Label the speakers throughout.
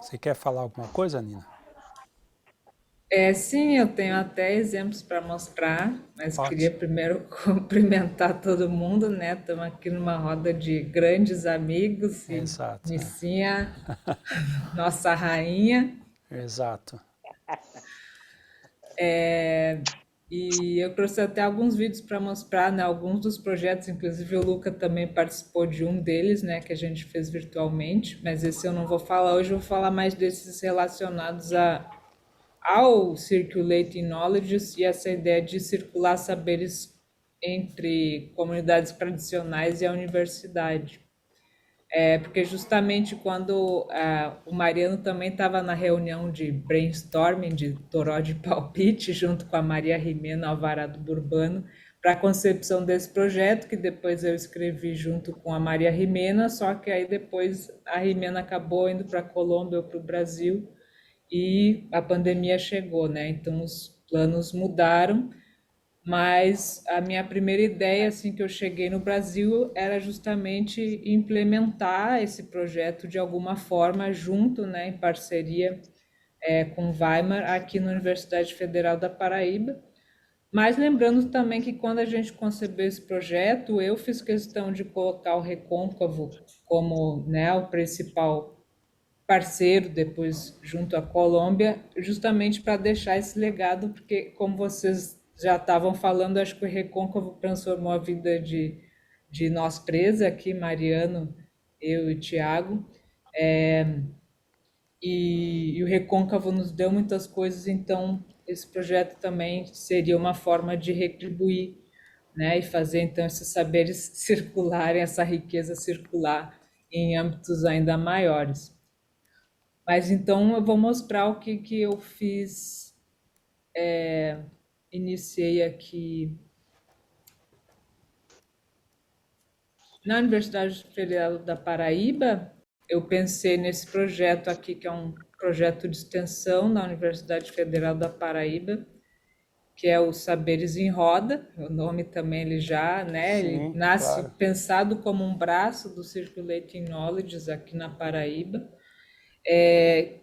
Speaker 1: Você quer falar alguma coisa, Nina?
Speaker 2: Sim, eu tenho até exemplos para mostrar, mas queria
Speaker 1: Ótimo.
Speaker 2: primeiro cumprimentar todo mundo, né? Estamos aqui numa roda de grandes amigos e
Speaker 1: Exato.
Speaker 2: Nicinha, nossa rainha.
Speaker 1: Exato.
Speaker 2: E eu trouxe até alguns vídeos para mostrar, né? Alguns dos projetos, inclusive o Luca também participou de um deles, né? Que a gente fez virtualmente, mas esse eu não vou falar hoje, eu vou falar mais desses relacionados ao Circulating Knowledge e essa ideia de circular saberes entre comunidades tradicionais e a universidade. Porque justamente quando o Mariano também estava na reunião de brainstorming de Toró de Palpite, junto com a Maria Rimena Alvarado Burbano, para a concepção desse projeto, que depois eu escrevi junto com a Maria Rimena, só que aí depois a Rimena acabou indo para a Colômbia ou para o Brasil, e a pandemia chegou, né? Então os planos mudaram, mas a minha primeira ideia, assim que eu cheguei no Brasil, era justamente implementar esse projeto de alguma forma junto, né, em parceria com Weimar aqui na Universidade Federal da Paraíba. Mas lembrando também que quando a gente concebeu esse projeto, eu fiz questão de colocar o Recôncavo como, né, o principal parceiro depois junto à Colômbia, justamente para deixar esse legado, porque como vocês já estavam falando, acho que o Recôncavo transformou a vida de nós três aqui, Mariano, eu e Tiago, e o Recôncavo nos deu muitas coisas, então esse projeto também seria uma forma de retribuir, né, e fazer então esses saberes circularem, essa riqueza circular em âmbitos ainda maiores. Mas então eu vou mostrar o que que eu fiz. Iniciei aqui na Universidade Federal da Paraíba. Eu pensei nesse projeto aqui, que é um projeto de extensão na Universidade Federal da Paraíba, que é o Saberes em Roda. O nome também ele já, né? Ele
Speaker 1: Sim,
Speaker 2: nasce
Speaker 1: claro.
Speaker 2: pensado como um braço do Circulating Knowledge aqui na Paraíba.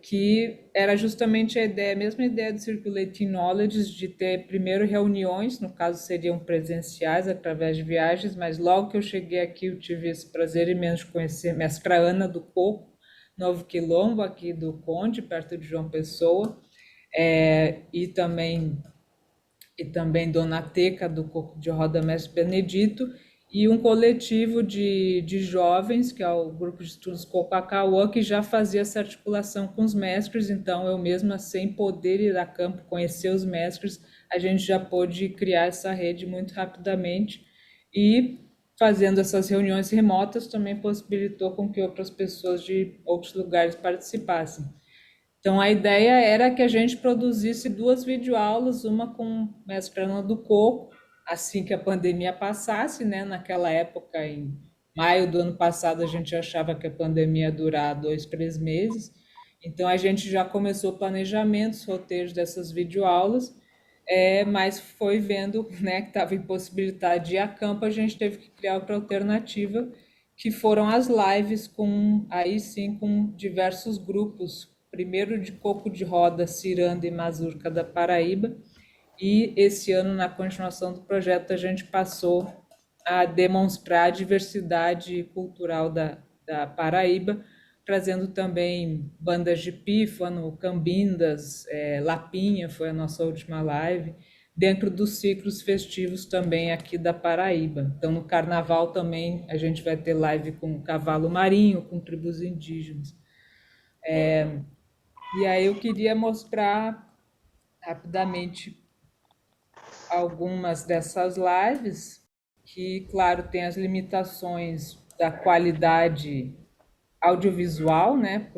Speaker 2: Que era justamente a ideia, a mesma ideia do Circulating Knowledge, de ter primeiro reuniões, no caso seriam presenciais através de viagens, mas logo que eu cheguei aqui eu tive esse prazer imenso de conhecer Mestra Ana do Coco, Novo Quilombo, aqui do Conde, perto de João Pessoa, e também Dona Teca, do Corpo de Roda Mestre Benedito, e um coletivo de jovens, que é o Grupo de Estudos Copacauã, que já fazia essa articulação com os mestres, então eu mesma, sem poder ir a campo conhecer os mestres, a gente já pôde criar essa rede muito rapidamente, e fazendo essas reuniões remotas também possibilitou com que outras pessoas de outros lugares participassem. Então, a ideia era que a gente produzisse duas videoaulas, uma com mestre Ana do Coco, assim que a pandemia passasse, né? Naquela época, em maio do ano passado, a gente achava que a pandemia ia durar 2, 3 meses. Então, a gente já começou planejamentos, roteiros dessas videoaulas, mas foi vendo, né, que estava impossibilitado de ir a campo, a gente teve que criar outra alternativa, que foram as lives com, aí sim, com diversos grupos, primeiro de Coco de Roda, Ciranda e Mazurca da Paraíba, e esse ano, na continuação do projeto, a gente passou a demonstrar a diversidade cultural da Paraíba, trazendo também bandas de pífano, cambindas, Lapinha foi a nossa última live, dentro dos ciclos festivos também aqui da Paraíba. Então, no Carnaval também a gente vai ter live com cavalo marinho, com tribos indígenas. E aí eu queria mostrar rapidamente algumas dessas lives, que, claro, tem as limitações da qualidade audiovisual, né?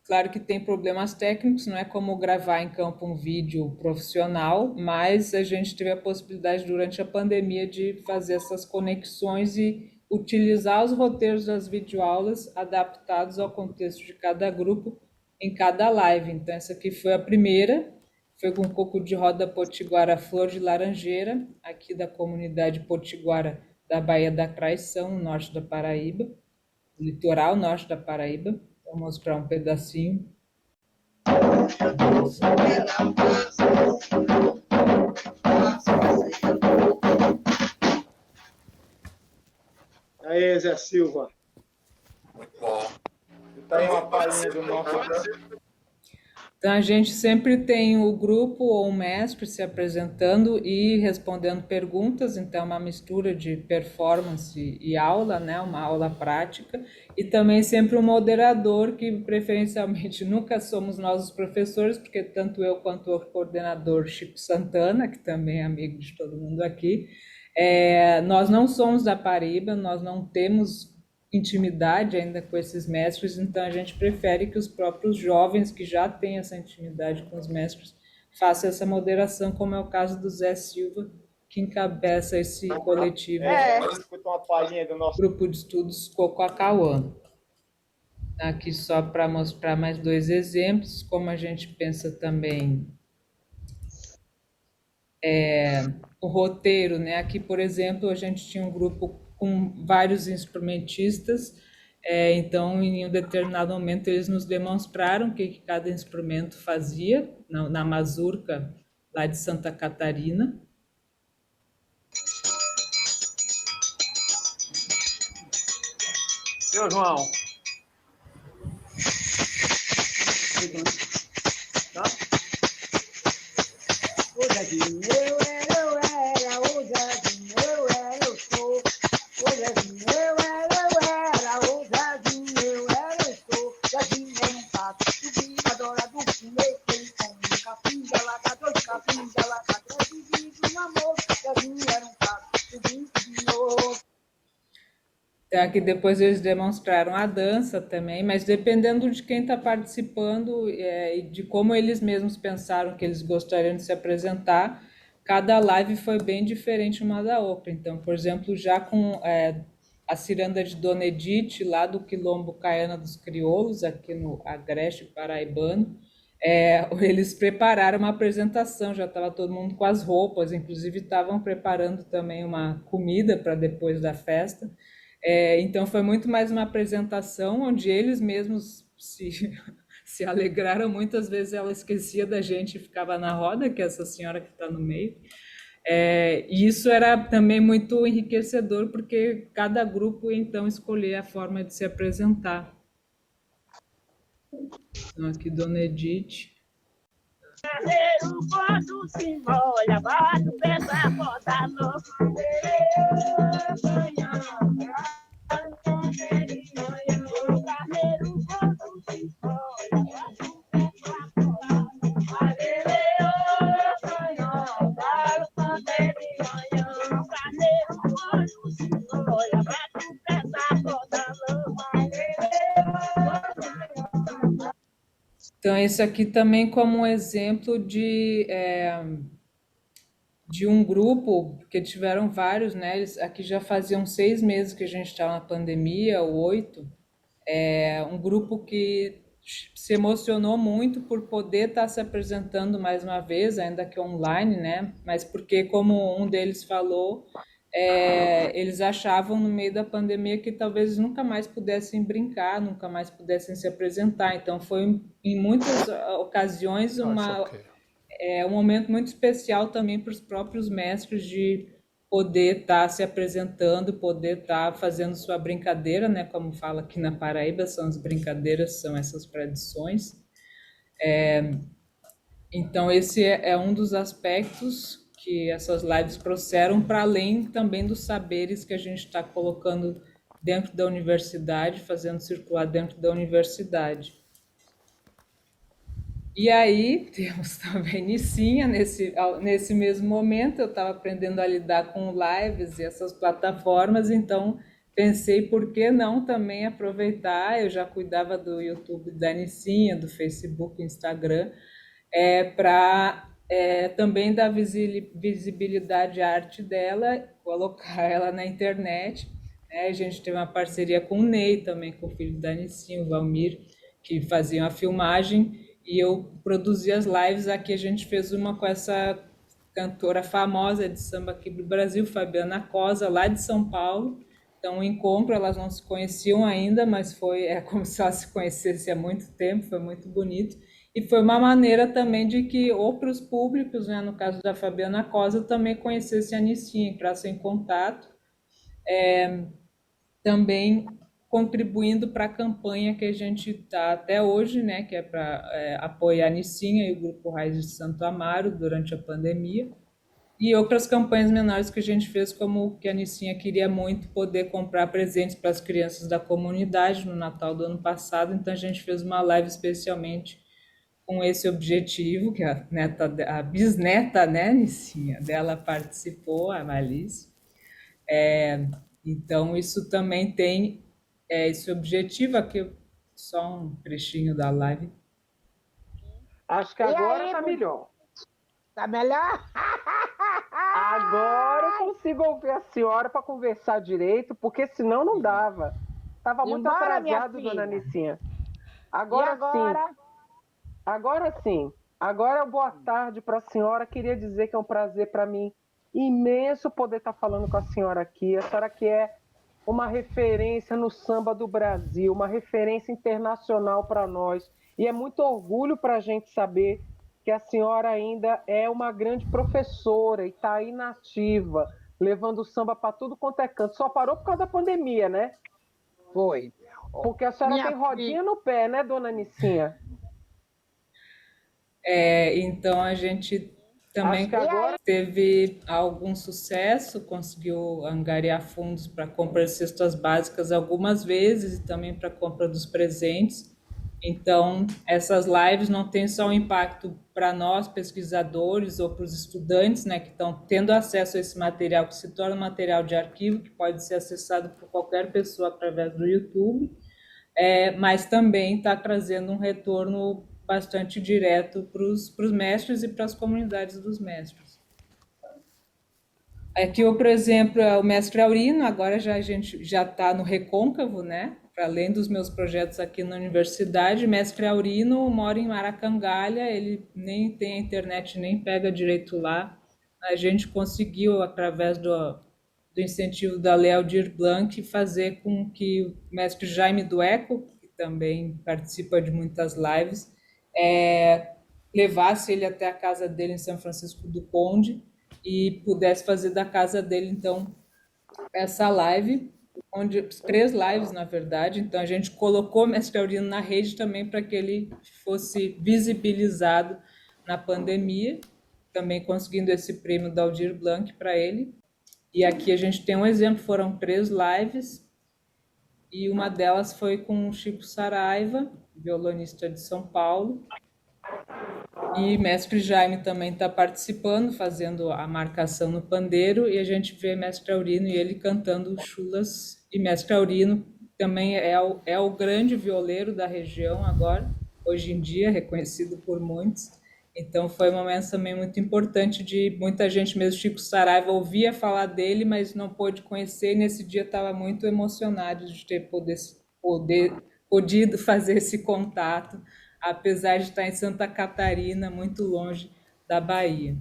Speaker 2: Claro que tem problemas técnicos, não é como gravar em campo um vídeo profissional, mas a gente teve a possibilidade durante a pandemia de fazer essas conexões e utilizar os roteiros das videoaulas adaptados ao contexto de cada grupo em cada live. Então, essa aqui foi a primeira, foi com coco de roda potiguara Flor de Laranjeira, aqui da comunidade potiguara da Baía da Traição, no norte da Paraíba, litoral norte da Paraíba. Vou mostrar um pedacinho.
Speaker 3: Aí, Zé Silva.
Speaker 4: Muito bom.
Speaker 3: Tá aí uma palhinha do nosso.
Speaker 2: Então, a gente sempre tem o grupo ou o mestre se apresentando e respondendo perguntas, então é uma mistura de performance e aula, né? Uma aula prática, e também sempre um moderador, que preferencialmente nunca somos nós os professores, porque tanto eu quanto o coordenador Chico Santana, que também é amigo de todo mundo aqui, nós não somos da Paraíba, nós não temos intimidade ainda com esses mestres, então a gente prefere que os próprios jovens que já têm essa intimidade com os mestres façam essa moderação, como é o caso do Zé Silva, que encabeça esse coletivo,
Speaker 3: Escuta uma palhinha do nosso.
Speaker 2: Grupo de Estudos Cocoacauã. Aqui só para mostrar mais dois exemplos, como a gente pensa também o roteiro, né? Aqui, por exemplo, a gente tinha um grupo com vários instrumentistas, então, em um determinado momento, eles nos demonstraram o que cada instrumento fazia na mazurca lá de Santa Catarina.
Speaker 3: Seu João. Tá?
Speaker 5: O Zezinho eu era, o Zezinho eu sou. O Zezinho eu era, o Zezinho eu sou. Zezinho é um pato, subindo, adora do comer, ele come um capim, delaca, dois capim, delaca, três pedidos, amor. Zezinho era um pato, subindo de novo.
Speaker 2: Então, aqui depois eles demonstraram a dança também, mas dependendo de quem está participando e de como eles mesmos pensaram que eles gostariam de se apresentar, cada live foi bem diferente uma da outra. Então, por exemplo, já com a ciranda de Dona Edith, lá do Quilombo Caiana dos Crioulos, aqui no Agreste Paraibano, eles prepararam uma apresentação, já estava todo mundo com as roupas, inclusive estavam preparando também uma comida para depois da festa. Então foi muito mais uma apresentação onde eles mesmos se alegraram. Muitas vezes ela esquecia da gente e ficava na roda, que é essa senhora que está no meio. E isso era também muito enriquecedor, porque cada grupo ia então escolher a forma de se apresentar. Então, aqui, Dona Edith.
Speaker 5: Carneiro, quando se molha, bate o pé da bota no carneiro, quando se molha, bate o pé da
Speaker 2: Então, esse aqui também como um exemplo de um grupo, porque tiveram vários, né? Eles, aqui já faziam 6 meses que a gente estava na pandemia, ou 8. Um grupo que se emocionou muito por poder estar se apresentando mais uma vez, ainda que online, né? Mas porque, como um deles falou, eles achavam no meio da pandemia que talvez nunca mais pudessem brincar, nunca mais pudessem se apresentar. Então, foi em muitas ocasiões um momento muito especial também para os próprios mestres de poder estar se apresentando, poder estar fazendo sua brincadeira, né? Como fala aqui na Paraíba, são as brincadeiras, são essas tradições. Então, esse é um dos aspectos que essas lives trouxeram, para além também dos saberes que a gente está colocando dentro da universidade, fazendo circular dentro da universidade. E aí, temos também Nicinha, nesse mesmo momento, eu estava aprendendo a lidar com lives e essas plataformas, então pensei, por que não também aproveitar, eu já cuidava do YouTube da Nicinha, do Facebook, Instagram, para também dar visibilidade à arte dela, colocar ela na internet. A gente teve uma parceria com o Ney também, com o filho da Nicinha, o Valmir, que faziam a filmagem, e eu produzi as lives. Aqui a gente fez uma com essa cantora famosa de samba aqui do Brasil, Fabiana Cosa, lá de São Paulo, Então, o encontro, elas não se conheciam ainda, mas é como se elas se conhecessem há muito tempo, foi muito bonito. E foi uma maneira também de que outros públicos, né, no caso da Fabiana Cosa, também conhecessem a Nicinha, entrassem em contato, também contribuindo para a campanha que a gente está até hoje, né, que é para apoiar a Nicinha e o Grupo Raiz de Santo Amaro durante a pandemia. E outras campanhas menores que a gente fez, como que a Nicinha queria muito poder comprar presentes para as crianças da comunidade no Natal do ano passado, então a gente fez uma live especialmente com esse objetivo, que a bisneta, né, Nicinha, dela participou, a Alice. Então, isso também tem esse objetivo aqui, só um trechinho da live.
Speaker 6: Acho que
Speaker 5: E
Speaker 6: agora
Speaker 5: aí,
Speaker 6: tá melhor.
Speaker 5: tá melhor?
Speaker 6: Agora eu consigo ouvir a senhora para conversar direito, porque senão não dava. Estava muito
Speaker 5: Embora, minha
Speaker 6: atrasado, dona
Speaker 5: filha.
Speaker 6: Nicinha.
Speaker 5: E
Speaker 6: Agora
Speaker 5: agora?
Speaker 6: sim, agora sim. Agora, boa tarde para a senhora. Queria dizer que é um prazer para mim imenso poder estar falando com a senhora aqui. A senhora que é uma referência no samba do Brasil, uma referência internacional para nós. E é muito orgulho para a gente saber que a senhora ainda é uma grande professora e está aí na ativa, levando o samba para tudo quanto é canto. Só parou por causa da pandemia, né?
Speaker 5: Foi.
Speaker 6: Porque a senhora
Speaker 5: Minha
Speaker 6: tem rodinha
Speaker 5: filha.
Speaker 6: no pé, né, dona Nicinha?
Speaker 2: Então, a gente também
Speaker 6: Acho que agora
Speaker 2: teve algum sucesso, conseguiu angariar fundos para compra de cestas básicas algumas vezes e também para compra dos presentes. Então, essas lives não têm só um impacto para nós, pesquisadores, ou para os estudantes, né, que estão tendo acesso a esse material, que se torna material de arquivo, que pode ser acessado por qualquer pessoa através do YouTube, mas também está trazendo um retorno bastante direto para os mestres e para as comunidades dos mestres. Aqui, por exemplo, é o mestre Aurino, agora a gente já está no Recôncavo, né? Para além dos meus projetos aqui na universidade, mestre Aurino mora em Maracangalha, ele nem tem a internet, nem pega direito lá. A gente conseguiu, através do incentivo da Lei Aldir Blanc, fazer com que o mestre Jaime Dueco, que também participa de muitas lives, levasse ele até a casa dele em São Francisco do Conde e pudesse fazer da casa dele, então, essa live, onde 3 lives, na verdade. Então, a gente colocou o mestre Aurino na rede também para que ele fosse visibilizado na pandemia, também conseguindo esse prêmio da Aldir Blanc para ele. E aqui a gente tem um exemplo, foram 3 lives, e uma delas foi com o Chico Saraiva, violonista de São Paulo, e mestre Jaime também está participando, fazendo a marcação no pandeiro, e a gente vê mestre Aurino e ele cantando chulas, e mestre Aurino também é o grande violeiro da região agora, hoje em dia, reconhecido por muitos. Então foi um momento também muito importante de muita gente, mesmo Chico Saraiva, ouvia falar dele, mas não pôde conhecer, e nesse dia estava muito emocionado de ter podido fazer esse contato, apesar de estar em Santa Catarina, muito longe da Bahia.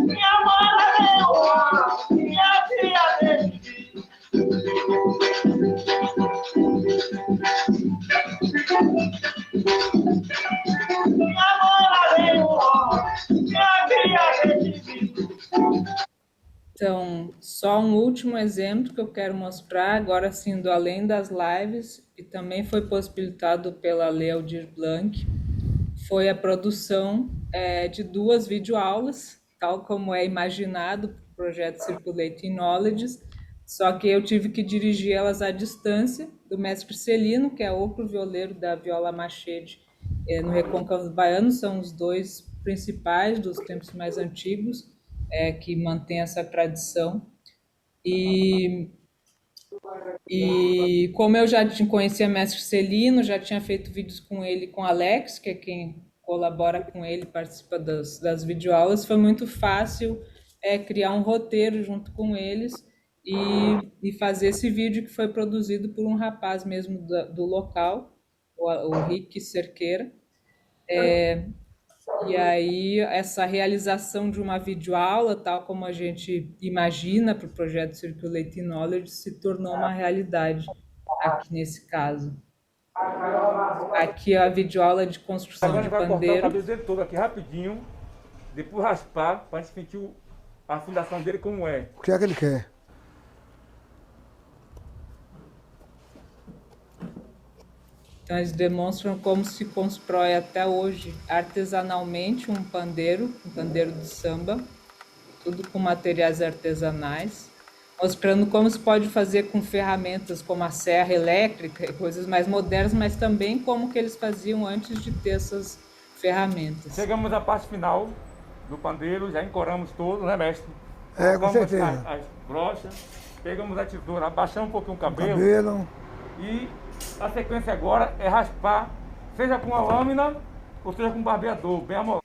Speaker 3: Minha mãe levou, minha filha decidiu. Minha mãe levou, minha filha decidiu.
Speaker 2: Então, só um último exemplo que eu quero mostrar, agora sim, do além das lives, e também foi possibilitado pela Lei Aldir Blanc, foi a produção de 2 videoaulas, tal como é imaginado para o projeto Circulating Knowledge, só que eu tive que dirigir elas à distância do mestre Celino, que é outro violeiro da viola machete no Recôncavo Baiano, são os 2 principais dos tempos mais antigos, que mantém essa tradição. E como eu já conhecia mestre Celino, já tinha feito vídeos com ele, com Alex, que é quem colabora com ele, participa das videoaulas, foi muito fácil criar um roteiro junto com eles e fazer esse vídeo que foi produzido por um rapaz mesmo do local, o Rick Cerqueira. E aí, essa realização de uma videoaula, tal como a gente imagina para o projeto Circulating Knowledge, se tornou uma realidade aqui nesse caso. Aqui é a videoaula de construção
Speaker 7: Agora a
Speaker 2: de
Speaker 7: gente vai cortar o
Speaker 2: pandeiro.
Speaker 7: cabelo dele todo aqui rapidinho, depois raspar, para a gente sentir a fundação dele como é.
Speaker 5: O que é que ele quer?
Speaker 2: Então, eles demonstram como se constrói até hoje artesanalmente um pandeiro de samba, tudo com materiais artesanais, mostrando como se pode fazer com ferramentas como a serra elétrica e coisas mais modernas, mas também como que eles faziam antes de ter essas ferramentas.
Speaker 7: Chegamos à parte final do pandeiro, já encoramos todo, né, mestre?
Speaker 5: É, com
Speaker 7: Colocamos
Speaker 5: certeza.
Speaker 7: as brochas, pegamos a tesoura, abaixamos um pouquinho o cabelo.
Speaker 5: Cabelo.
Speaker 7: E a sequência agora é raspar, seja com a lâmina ou seja com um barbeador, bem amoroso.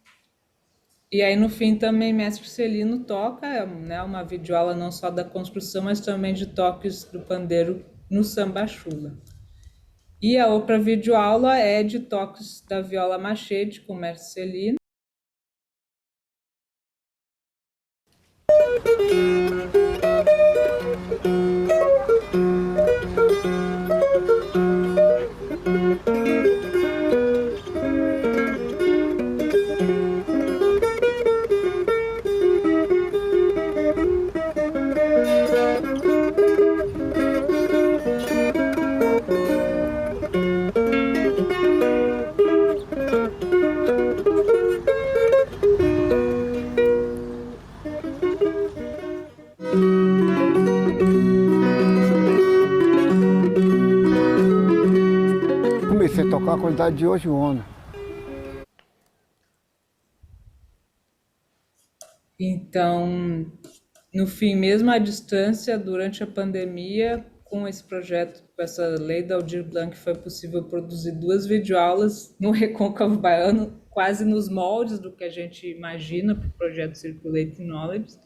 Speaker 2: E aí, no fim, também Mestre Celino toca, né, uma videoaula não só da construção, mas também de toques do pandeiro no samba chula. E a outra videoaula é de toques da viola machete com Mestre Celino.
Speaker 5: Comecei a tocar a quantidade de 8 anos.
Speaker 2: Então, no fim, mesmo à distância, durante a pandemia, com esse projeto, com essa lei da Aldir Blanc, foi possível produzir 2 videoaulas no Recôncavo Baiano, quase nos moldes do que a gente imagina para o projeto Circulating Knowledge.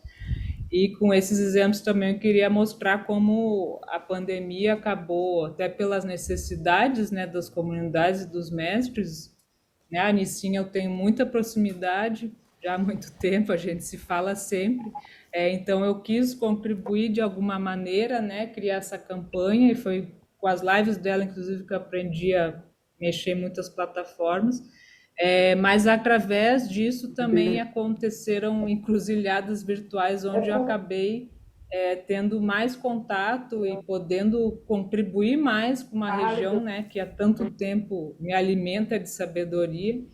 Speaker 2: E com esses exemplos também eu queria mostrar como a pandemia acabou, até pelas necessidades, né, das comunidades e dos mestres, né? A Nicinha eu tenho muita proximidade, já há muito tempo, a gente se fala sempre, então eu quis contribuir de alguma maneira, né, criar essa campanha, e foi com as lives dela, inclusive, que eu aprendi a mexer em muitas plataformas, mas através disso também aconteceram encruzilhadas virtuais, onde eu acabei tendo mais contato e podendo contribuir mais com uma região, né, que há tanto tempo me alimenta de sabedoria,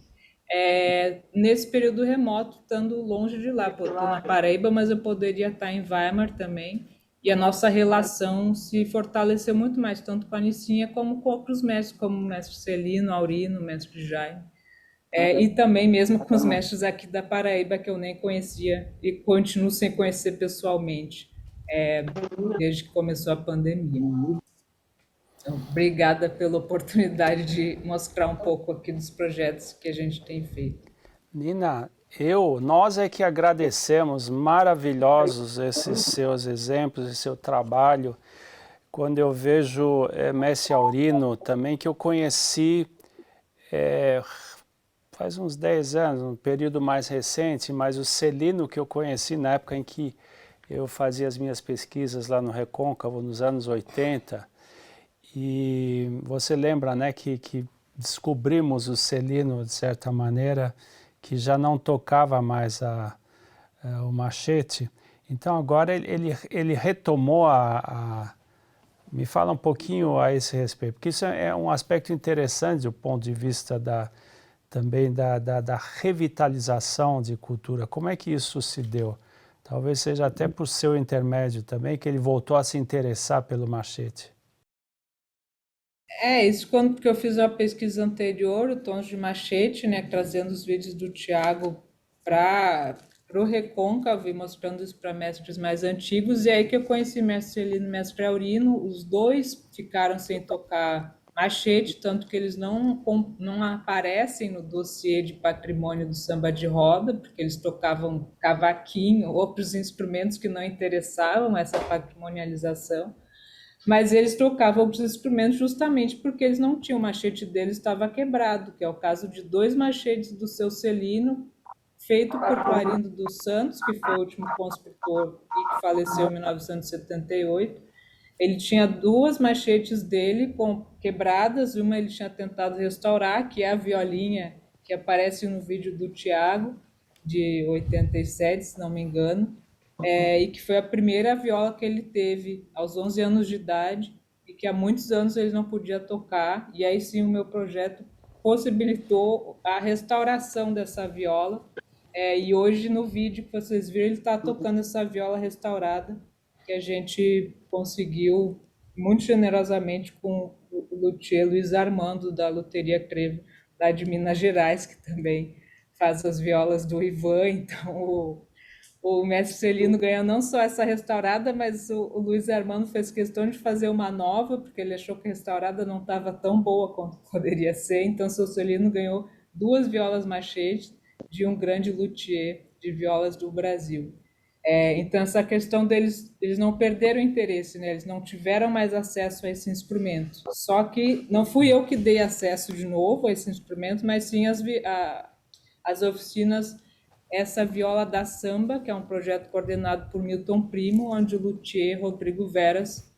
Speaker 2: nesse período remoto, estando longe de lá. Estou na Paraíba, mas eu poderia estar em Weimar também, e a nossa relação se fortaleceu muito mais, tanto com a Nicinha como com outros mestres, como o mestre Celino, Aurino, o mestre Jaime. E também mesmo com os mestres aqui da Paraíba, que eu nem conhecia e continuo sem conhecer pessoalmente, desde que começou a pandemia. Então, obrigada pela oportunidade de mostrar um pouco aqui dos projetos que a gente tem feito.
Speaker 1: Nina, nós é que agradecemos, maravilhosos esses seus exemplos e seu trabalho. Quando eu vejo Mestre Aurino também, que eu conheci faz uns 10 anos, um período mais recente, mas o Celino que eu conheci na época em que eu fazia as minhas pesquisas lá no Recôncavo, nos anos 80, e você lembra, né, que descobrimos o Celino, de certa maneira, que já não tocava mais o machete. Então agora ele retomou me fala um pouquinho a esse respeito, porque isso é um aspecto interessante do ponto de vista também da revitalização de cultura. Como é que isso se deu? Talvez seja até por seu intermédio também que ele voltou a se interessar pelo machete.
Speaker 2: Isso porque eu fiz uma pesquisa anterior, o Tons de Machete, né, trazendo os vídeos do Tiago para o Recôncavo e mostrando isso para mestres mais antigos, e aí que eu conheci mestre Celino e mestre Aurino. Os dois ficaram sem tocar machete, tanto que eles não aparecem no dossiê de patrimônio do samba de roda, porque eles tocavam cavaquinho, outros instrumentos que não interessavam essa patrimonialização, mas eles tocavam outros instrumentos justamente porque eles não tinham, o machete deles estava quebrado, que é o caso de 2 machetes do seu Celino, feito por Clarindo dos Santos, que foi o último construtor e que faleceu em 1978. Ele tinha 2 machetes dele quebradas, uma ele tinha tentado restaurar, que é a violinha que aparece no vídeo do Tiago, de 87, se não me engano, e que foi a primeira viola que ele teve aos 11 anos de idade e que há muitos anos ele não podia tocar. E aí sim o meu projeto possibilitou a restauração dessa viola. E hoje no vídeo que vocês viram, ele está tocando essa viola restaurada que a gente conseguiu muito generosamente com o luthier Luiz Armando, da Luteria Crevo, lá de Minas Gerais, que também faz as violas do Ivan. Então, o mestre Celino ganhou não só essa restaurada, mas o Luiz Armando fez questão de fazer uma nova, porque ele achou que a restaurada não estava tão boa quanto poderia ser. Então, o seu Celino ganhou 2 violas machete de um grande luthier de violas do Brasil. Então, essa questão deles, eles não perderam o interesse, né? Eles não tiveram mais acesso a esse instrumento. Só que não fui eu que dei acesso de novo a esse instrumento, mas sim as oficinas, essa viola da samba, que é um projeto coordenado por Milton Primo, onde o luthier Rodrigo Veras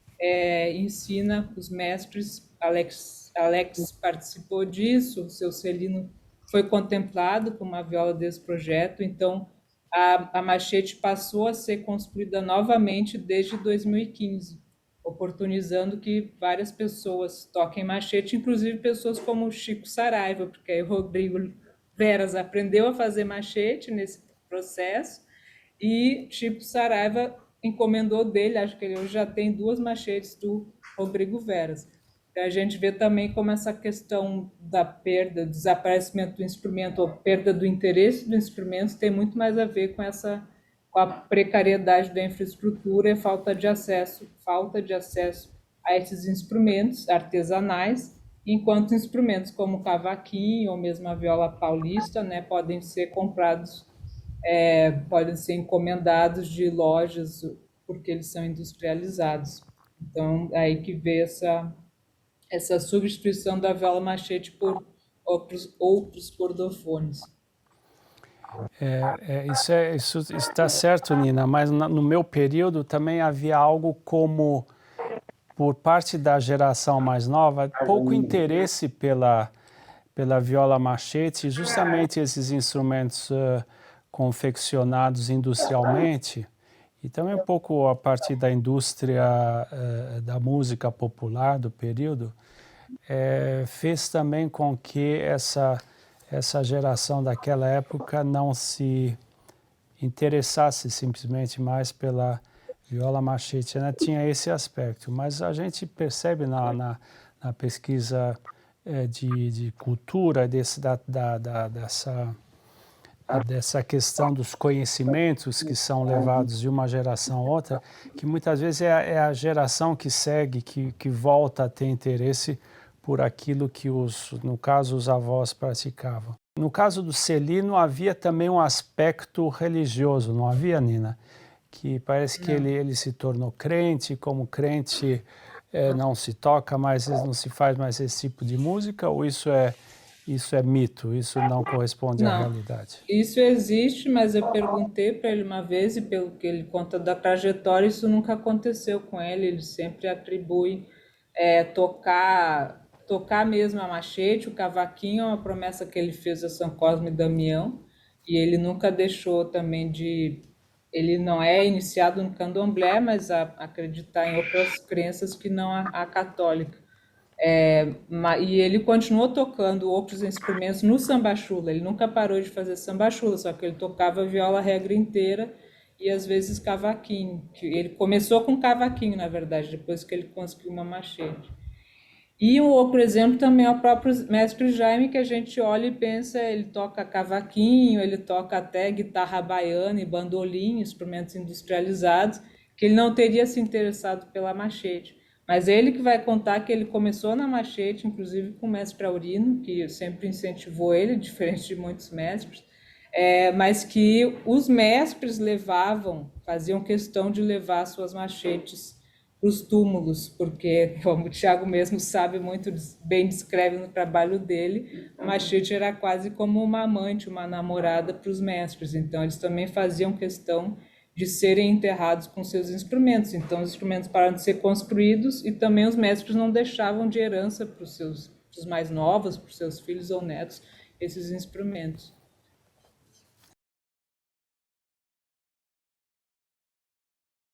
Speaker 2: ensina os mestres. Alex participou disso, o seu Celino foi contemplado com uma viola desse projeto. Então, a machete passou a ser construída novamente desde 2015, oportunizando que várias pessoas toquem machete, inclusive pessoas como o Chico Saraiva, porque aí o Rodrigo Veras aprendeu a fazer machete nesse processo e Chico Saraiva encomendou dele, acho que ele hoje já tem 2 machetes do Rodrigo Veras. A gente vê também como essa questão da perda, desaparecimento do instrumento, ou perda do interesse do instrumento tem muito mais a ver com a precariedade da infraestrutura e falta de acesso a esses instrumentos artesanais, enquanto instrumentos como o cavaquinho ou mesmo a viola paulista, né, podem ser comprados, podem ser encomendados de lojas porque eles são industrializados. Então, é aí que vê essa substituição da viola machete por outros cordofones.
Speaker 1: Isso está certo, Nina, mas no meu período também havia algo como, por parte da geração mais nova, pouco interesse pela viola machete, justamente esses instrumentos confeccionados industrialmente, e também um pouco a partir da indústria da música popular do período, fez também com que essa geração daquela época não se interessasse simplesmente mais pela viola machete, né? Tinha esse aspecto, mas a gente percebe na pesquisa de cultura dessa questão dos conhecimentos que são levados de uma geração a outra, que muitas vezes é a geração que segue, que volta a ter interesse por aquilo que, no caso, os avós praticavam. No caso do Celino, havia também um aspecto religioso, não havia, Nina? Que parece que ele se tornou crente, como crente não se toca mais, não se faz mais esse tipo de música, ou isso é mito, isso não corresponde à realidade?
Speaker 2: Isso existe, mas eu perguntei para ele uma vez, e pelo que ele conta da trajetória, isso nunca aconteceu com ele. Ele sempre atribui tocar mesmo a machete, o cavaquinho, é uma promessa que ele fez a São Cosme e Damião, e ele nunca deixou também ele não é iniciado no candomblé, mas a acreditar em outras crenças que não a católica. E ele continuou tocando outros instrumentos no samba-chula, ele nunca parou de fazer samba-chula, só que ele tocava viola regra inteira e às vezes cavaquinho. Ele começou com cavaquinho, na verdade, depois que ele conseguiu uma machete. E um outro exemplo também é o próprio mestre Jaime, que a gente olha e pensa, ele toca cavaquinho, ele toca até guitarra baiana e bandolim, instrumentos industrializados, que ele não teria se interessado pela machete. Mas é ele que vai contar que ele começou na machete, inclusive com o mestre Aurino, que sempre incentivou ele, diferente de muitos mestres, mas que os mestres faziam questão de levar suas machetes para os túmulos, porque, como o Tiago mesmo sabe muito bem, descreve no trabalho dele, a machete era quase como uma amante, uma namorada para os mestres, então eles também faziam questão de serem enterrados com seus instrumentos. Então, os instrumentos pararam de ser construídos e também os mestres não deixavam de herança para os mais novos, para os seus filhos ou netos, esses instrumentos.